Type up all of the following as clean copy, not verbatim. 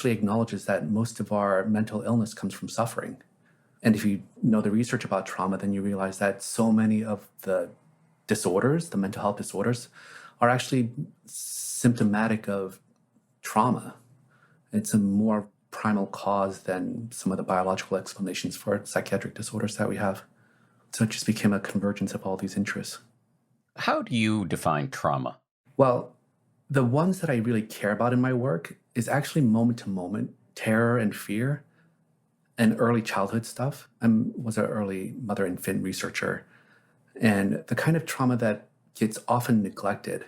actually acknowledges that most of our mental illness comes from suffering. And if you know the research about trauma, then you realize that so many of the disorders, the mental health disorders, are actually symptomatic of trauma. It's a more primal cause than some of the biological explanations for psychiatric disorders that we have. So it just became a convergence of all these interests. How do you define trauma? Well, the ones that I really care about in my work is actually moment to moment terror and fear and early childhood stuff. I was an early mother infant researcher. And the kind of trauma that gets often neglected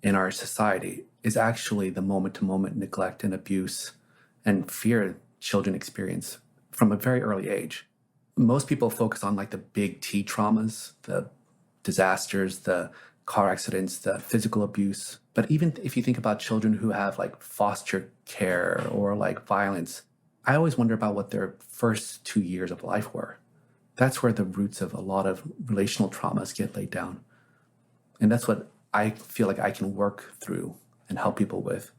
in our society is actually the moment to moment neglect and abuse and fear children experience from a very early age. Most people focus on like the big T traumas, the disasters, the car accidents, the physical abuse. But even if you think about children who have like foster care or like violence, I always wonder about what their first 2 years of life were. That's where the roots of a lot of relational traumas get laid down. And that's what I feel like I can work through and help people with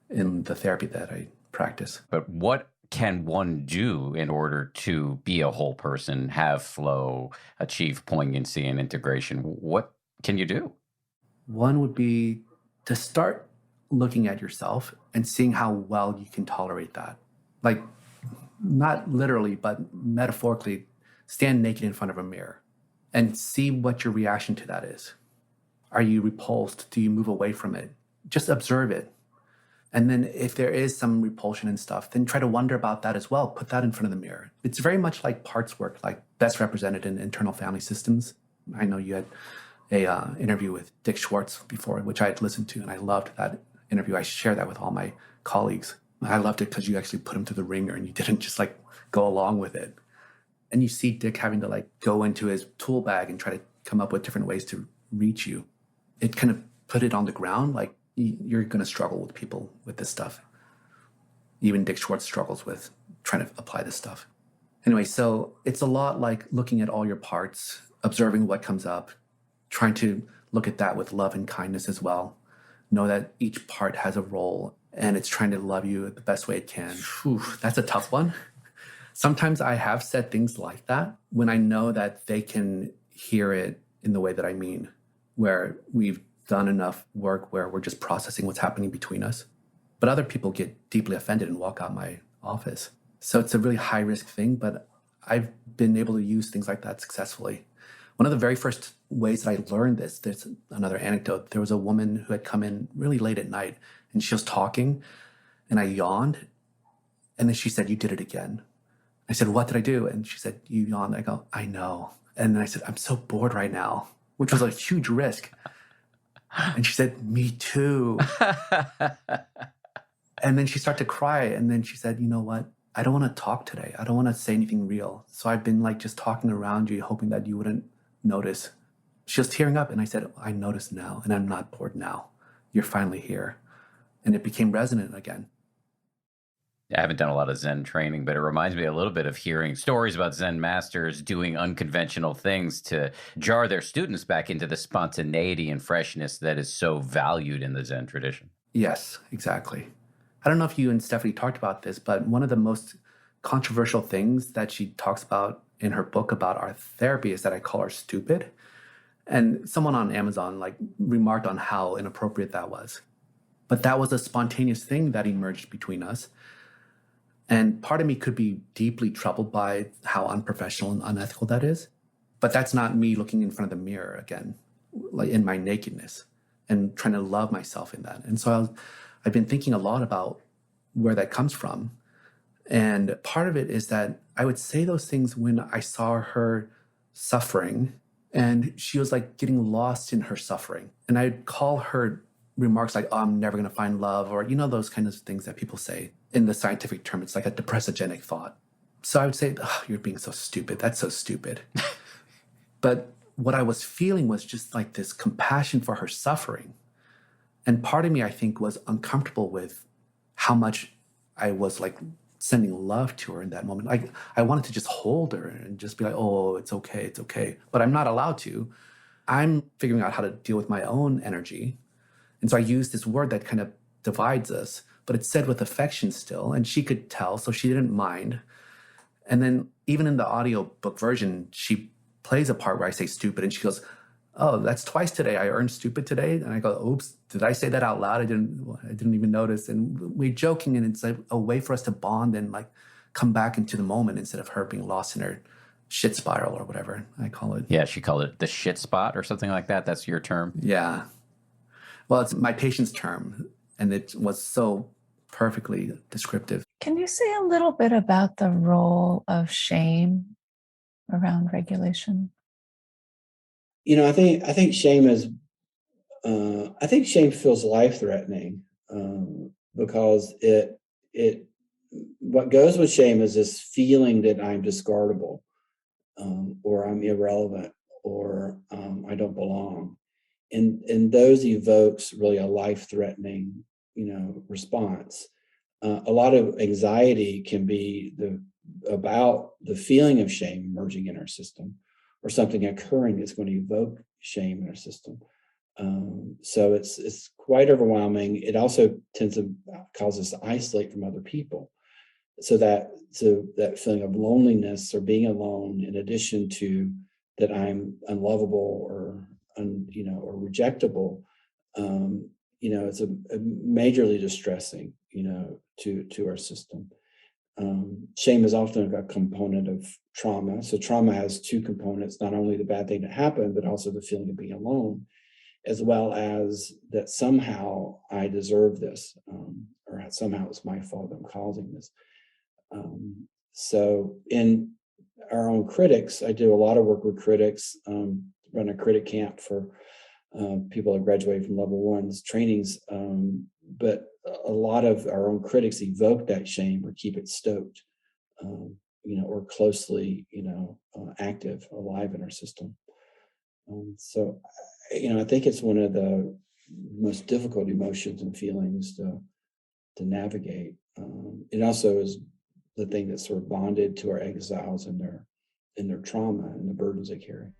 in the therapy that I practice. But what can one do in order to be a whole person, have flow, achieve poignancy and integration? What can you do? One would be to start looking at yourself and seeing how well you can tolerate that. Like, not literally, but metaphorically, stand naked in front of a mirror and see what your reaction to that is. Are you repulsed? Do you move away from it? Just observe it. And then if there is some repulsion and stuff, then try to wonder about that as well. Put that in front of the mirror. It's very much like parts work, like best represented in internal family systems. I know you had a interview with Dick Schwartz before, which I had listened to, and I loved that interview. I share that with all my colleagues. I loved it because you actually put him to the ringer and you didn't just like go along with it. And you see Dick having to like go into his tool bag and try to come up with different ways to reach you. It kind of put it on the ground, like you're going to struggle with people with this stuff. Even Dick Schwartz struggles with trying to apply this stuff. Anyway, so it's a lot like looking at all your parts, observing what comes up, trying to look at that with love and kindness as well. Know that each part has a role and it's trying to love you the best way it can. Whew, that's a tough one. Sometimes I have said things like that when I know that they can hear it in the way that I mean, where we've done enough work where we're just processing what's happening between us. But other people get deeply offended and walk out my office. So it's a really high risk thing, but I've been able to use things like that successfully. One of the very first ways that I learned this, there's another anecdote. There was a woman who had come in really late at night and she was talking and I yawned. And then she said, "You did it again." I said, "What did I do?" And she said, "You yawned." I go, "I know." And then I said, "I'm so bored right now," which was a huge risk. And she said, "Me too." And then she started to cry. And then she said, "You know what? I don't want to talk today. I don't want to say anything real. So I've been like just talking around you, hoping that you wouldn't notice." She was tearing up. And I said, "I notice now, and I'm not bored now. You're finally here." And it became resonant again. I haven't done a lot of Zen training, but it reminds me a little bit of hearing stories about Zen masters doing unconventional things to jar their students back into the spontaneity and freshness that is so valued in the Zen tradition. Yes, exactly. I don't know if you and Stephanie talked about this, but one of the most controversial things that she talks about in her book about our therapy is that I call her stupid. And someone on Amazon like remarked on how inappropriate that was. But that was a spontaneous thing that emerged between us. And part of me could be deeply troubled by how unprofessional and unethical that is. But that's not me looking in front of the mirror again, like in my nakedness and trying to love myself in that. And so I've been thinking a lot about where that comes from. And part of it is that I would say those things when I saw her suffering and she was like getting lost in her suffering. And I'd call her remarks like, "Oh, I'm never going to find love," or, you know, those kinds of things that people say. In the scientific term, it's like a depressogenic thought. So I would say, "Oh, you're being so stupid. That's so stupid." But what I was feeling was just like this compassion for her suffering. And part of me, I think, was uncomfortable with how much I was like sending love to her in that moment. Like I wanted to just hold her and just be like, "Oh, it's okay, it's okay." But I'm not allowed to. I'm figuring out how to deal with my own energy. And so I use this word that kind of divides us. but it's said with affection still, and she could tell, so she didn't mind. And then even in the audiobook version, she plays a part where I say stupid, and she goes, "Oh, that's twice today. I earned stupid today." And I go, "Oops, did I say that out loud? I didn't even notice." And we're joking, and it's like a way for us to bond and like come back into the moment instead of her being lost in her shit spiral or whatever I call it. Yeah, she called it the shit spot or something like that. That's your term. Yeah. Well, it's my patient's term, and it was so perfectly descriptive. Can you say a little bit about the role of shame around regulation? I think shame is I think shame feels life threatening, because it what goes with shame is this feeling that I'm discardable, or I'm irrelevant, or I don't belong, and those evokes really a life threatening response. A lot of anxiety can be about the feeling of shame emerging in our system, or something occurring that's going to evoke shame in our system. So it's quite overwhelming. It also tends to cause us to isolate from other people. So that feeling of loneliness or being alone, in addition to that I'm unlovable or rejectable, it's a majorly distressing, to our system. Shame is often a component of trauma. So trauma has two components: not only the bad thing that happened, but also the feeling of being alone, as well as that somehow I deserve this, or somehow it's my fault I'm causing this. So in our own critics, I do a lot of work with critics, run a critic camp for people that graduate from level one's trainings. But a lot of our own critics evoke that shame or keep it stoked, or closely, active, alive in our system. So I think it's one of the most difficult emotions and feelings to navigate. It also is the thing that's sort of bonded to our exiles and their trauma and the burdens they carry.